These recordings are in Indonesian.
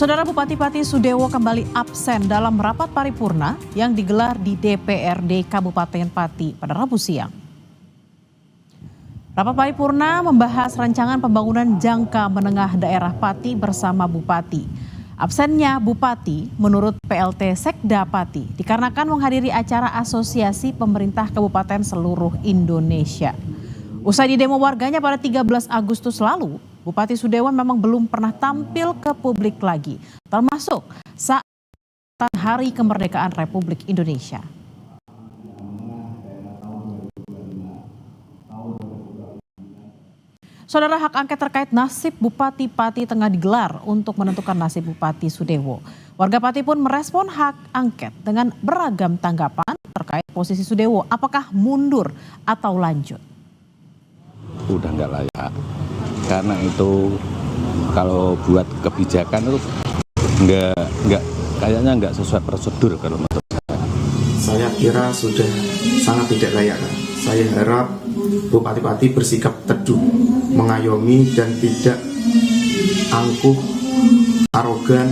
Saudara Bupati Pati Sudewo kembali absen dalam rapat paripurna yang digelar di DPRD Kabupaten Pati pada Rabu siang. Rapat paripurna membahas rancangan pembangunan jangka menengah daerah Pati bersama Bupati. Absennya Bupati menurut PLT Sekda Pati dikarenakan menghadiri acara Asosiasi Pemerintah Kabupaten seluruh Indonesia. Usai didemo warganya pada 13 Agustus lalu, Bupati Sudewo memang belum pernah tampil ke publik lagi, termasuk saat Hari Kemerdekaan Republik Indonesia. Saudara, hak angket terkait nasib Bupati Pati tengah digelar untuk menentukan nasib Bupati Sudewo. Warga Pati pun merespon hak angket dengan beragam tanggapan terkait posisi Sudewo, apakah mundur atau lanjut. Udah nggak layak, karena itu kalau buat kebijakan itu kayaknya nggak sesuai prosedur kalau menurut saya. Saya kira sudah sangat tidak layak. Saya harap Bupati Pati bersikap teduh, mengayomi dan tidak angkuh, arogan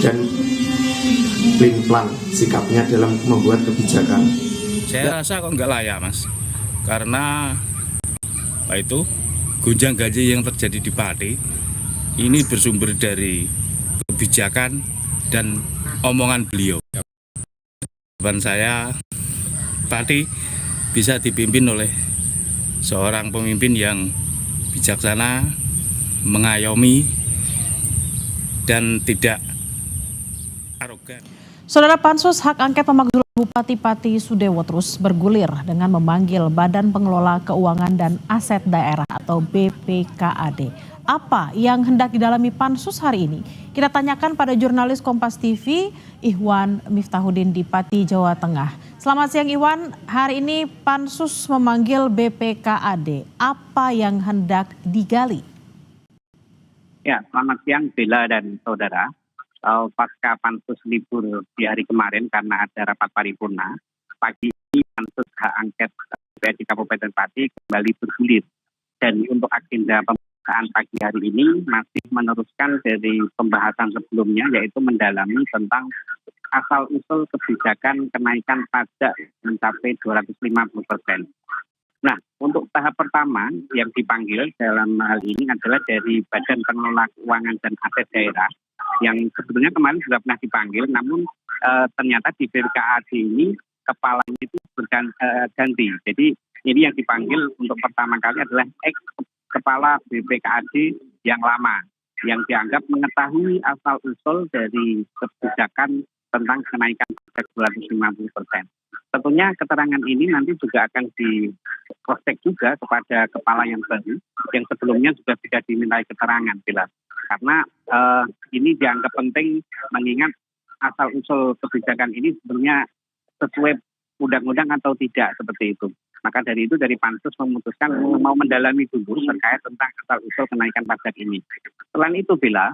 dan pelin-pelan sikapnya dalam membuat kebijakan. Saya rasa kok nggak layak, Mas, karena itu gonjang ganjing yang terjadi di Pati ini bersumber dari kebijakan dan omongan beliau. Harapan saya Pati bisa dipimpin oleh seorang pemimpin yang bijaksana, mengayomi dan tidak arogan. Saudara, Pansus Hak Angket memakzul Bupati Pati Sudewo terus bergulir dengan memanggil Badan Pengelola Keuangan dan Aset Daerah atau BPKAD. Apa yang hendak didalami Pansus hari ini? Kita tanyakan pada jurnalis Kompas TV Ihwan Miftahudin di Pati, Jawa Tengah. Selamat siang Ihwan, hari ini Pansus memanggil BPKAD. Apa yang hendak digali? Ya, selamat siang Bella dan saudara. Pasca Pansus libur di hari kemarin karena ada rapat paripurna, pagi ini Pansus Hak Angket DPRD Kabupaten Pati kembali bergulir. Dan untuk agenda pembukaan pagi hari ini masih meneruskan dari pembahasan sebelumnya, yaitu mendalami tentang asal-usul kebijakan kenaikan pajak mencapai 250%. Nah, untuk tahap pertama yang dipanggil dalam hal ini adalah dari Badan Pengelola Keuangan dan Aset Daerah, yang sebetulnya kemarin sudah pernah dipanggil, namun ternyata di BPKAD ini kepalanya itu berganti. Jadi ini yang dipanggil untuk pertama kali adalah ex-kepala BPKAD yang lama, yang dianggap mengetahui asal-usul dari kebijakan tentang kenaikan pajak 250%. Tentunya keterangan ini nanti juga akan di-cross-check juga kepada kepala yang baru, yang sebelumnya sudah tidak dimintai keterangan, jelas. Karena ini dianggap penting mengingat asal-usul kebijakan ini sebenarnya sesuai undang-undang atau tidak, seperti itu. Maka dari itu dari Pansus memutuskan mau mendalami dulu terkait tentang asal-usul kenaikan pajak ini. Selain itu Bella,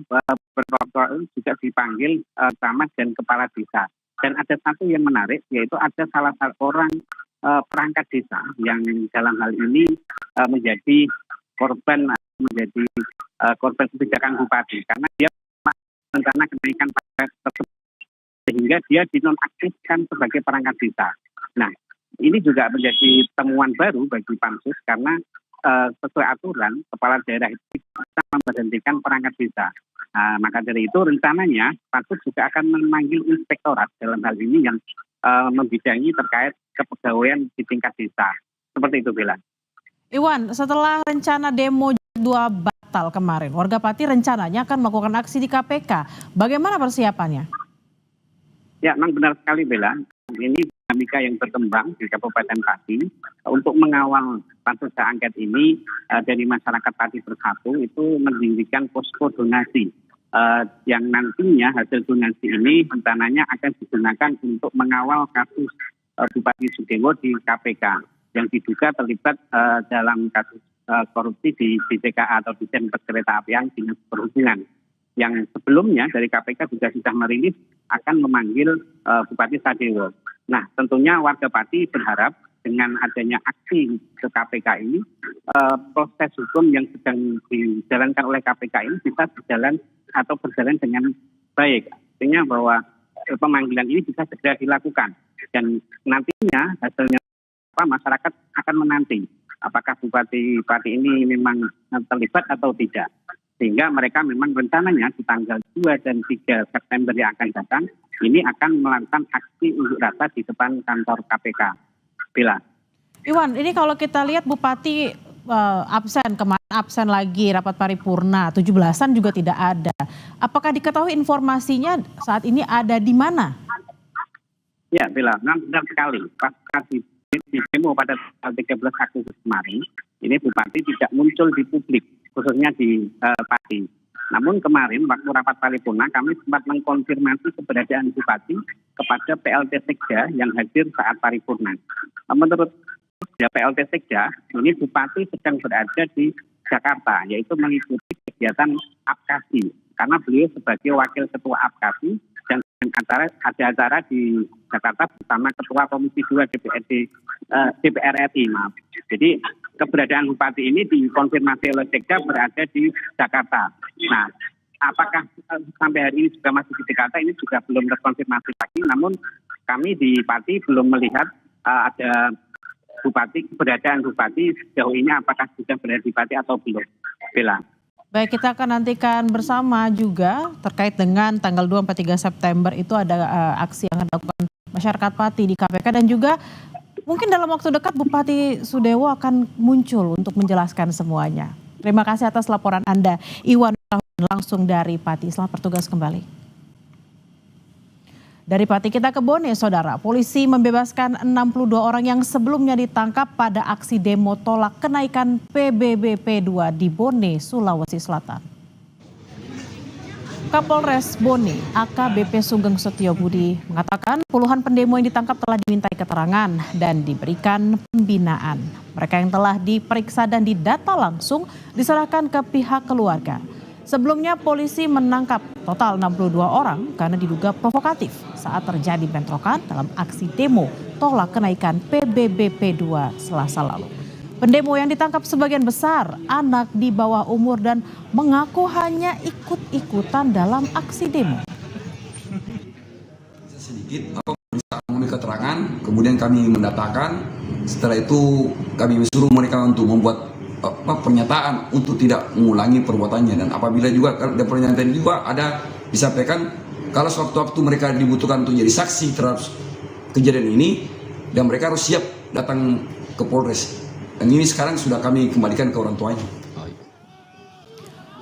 beberapa juga dipanggil camat dan kepala desa. Dan ada satu yang menarik, yaitu ada salah satu orang perangkat desa yang dalam hal ini menjadi korban kebijakan bupati, karena dia rencana kenaikan pajak tersebut sehingga dia dinonaktifkan sebagai perangkat desa. Nah, ini juga menjadi temuan baru bagi Pansus karena sesuai aturan kepala daerah itu bisa memberhentikan perangkat desa. Maka dari itu rencananya Pansus juga akan memanggil inspektorat dalam hal ini yang membidangi terkait kepegawaian di tingkat desa. Seperti itu, Bella. Iwan, setelah rencana demo 2 batal kemarin, warga Pati rencananya akan melakukan aksi di KPK. Bagaimana persiapannya? Ya, memang benar sekali, Bella. Ini dinamika yang berkembang di Kabupaten Pati untuk mengawal Pansus Hak Angket ini dari masyarakat Pati Bersatu itu mendirikan posko donasi yang nantinya hasil donasi ini rencananya akan digunakan untuk mengawal kasus Bupati Sudewo di KPK yang diduga terlibat dalam kasus korupsi di DCKA atau Ditjen Perkereta Apian Dinas Perhubungan. Yang sebelumnya dari KPK juga sudah merilis akan memanggil Bupati Sudewo. Nah, tentunya warga Pati berharap dengan adanya aksi ke KPK ini, proses hukum yang sedang dijalankan oleh KPK ini bisa berjalan dengan baik. Artinya bahwa pemanggilan ini bisa segera dilakukan dan nantinya hasilnya masyarakat akan menanti apakah bupati ini memang terlibat atau tidak. Sehingga mereka memang rencananya di tanggal 2 dan 3 September yang akan datang, ini akan melakukan aksi unjuk rasa di depan kantor KPK. Bila. Iwan, ini kalau kita lihat Bupati absen, kemarin absen lagi rapat paripurna, 17-an juga tidak ada. Apakah diketahui informasinya saat ini ada di mana? Ya, Bila, benar sekali. Pasca di demo pada tanggal 13 Agustus kemarin, ini Bupati tidak muncul di publik, khususnya di Pati. Namun kemarin waktu rapat paripurna kami sempat mengkonfirmasi keberadaan Bupati kepada PLT Sekda yang hadir saat paripurna. Menurut PLT Sekda, ini Bupati sedang berada di Jakarta, yaitu mengikuti kegiatan APKASI. Karena beliau sebagai wakil ketua APKASI dan ada acara di Jakarta bersama Ketua Komisi 2 DPR RI. Maaf. Jadi keberadaan Bupati ini dikonfirmasi oleh Sekda berada di Jakarta. Nah, apakah sampai hari ini juga masih di Jakarta ini juga belum terkonfirmasi lagi. Namun kami di Pati belum melihat ada keberadaan Bupati sejauh ini apakah sudah berada di Pati atau belum. Bella. Baik, kita akan nantikan bersama juga terkait dengan tanggal 2-3 September itu ada aksi yang akan dilakukan masyarakat Pati di KPK dan juga mungkin dalam waktu dekat Bupati Sudewo akan muncul untuk menjelaskan semuanya. Terima kasih atas laporan Anda, Iwan, langsung dari Pati. Selamat bertugas kembali. Dari Pati kita ke Bone, Saudara. Polisi membebaskan 62 orang yang sebelumnya ditangkap pada aksi demo tolak kenaikan PBBP 2 di Bone, Sulawesi Selatan. Kapolres Bone, AKBP Sugeng Setiobudi mengatakan puluhan pendemo yang ditangkap telah dimintai keterangan dan diberikan pembinaan. Mereka yang telah diperiksa dan didata langsung diserahkan ke pihak keluarga. Sebelumnya polisi menangkap total 62 orang karena diduga provokatif saat terjadi bentrokan dalam aksi demo tolak kenaikan PBBP 2 Selasa lalu. Pendemo yang ditangkap sebagian besar anak di bawah umur dan mengaku hanya ikut-ikutan dalam aksi demo. Sedikit bisa mengambil keterangan, kemudian kami mendatakan. Setelah itu kami suruh mereka untuk membuat pernyataan untuk tidak mengulangi perbuatannya, dan apabila juga ada pernyataan juga ada disampaikan kalau sewaktu-waktu mereka dibutuhkan untuk jadi saksi terhadap kejadian ini dan mereka harus siap datang ke Polres, dan ini sekarang sudah kami kembalikan ke orang tuanya.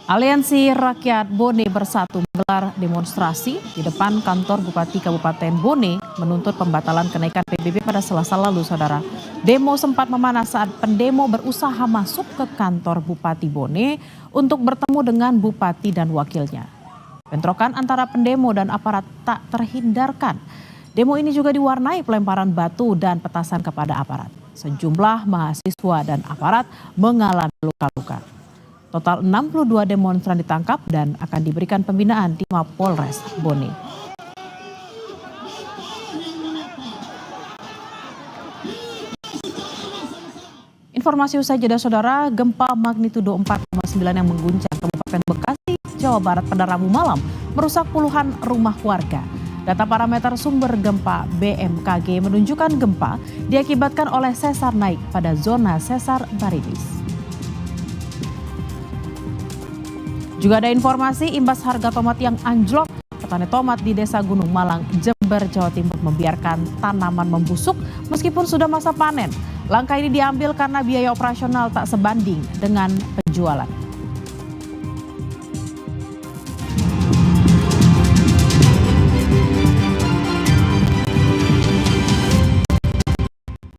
Aliansi Rakyat Bone Bersatu menggelar demonstrasi di depan kantor Bupati Kabupaten Bone menuntut pembatalan kenaikan PBB pada Selasa lalu, Saudara. Demo sempat memanas saat pendemo berusaha masuk ke kantor Bupati Bone untuk bertemu dengan Bupati dan wakilnya. Bentrokan antara pendemo dan aparat tak terhindarkan. Demo ini juga diwarnai pelemparan batu dan petasan kepada aparat. Sejumlah mahasiswa dan aparat mengalami luka-luka. Total 62 demonstran ditangkap dan akan diberikan pembinaan di Mapolres Bone. Informasi usai jeda, Saudara, gempa magnitudo 4,9 yang mengguncang Kabupaten Bekasi, Jawa Barat pada Rabu malam merusak puluhan rumah warga. Data parameter sumber gempa BMKG menunjukkan gempa diakibatkan oleh sesar naik pada zona sesar Baribis. Juga ada informasi imbas harga tomat yang anjlok. Petani tomat di Desa Gunung Malang, Jember, Jawa Timur membiarkan tanaman membusuk meskipun sudah masa panen. Langkah ini diambil karena biaya operasional tak sebanding dengan penjualan.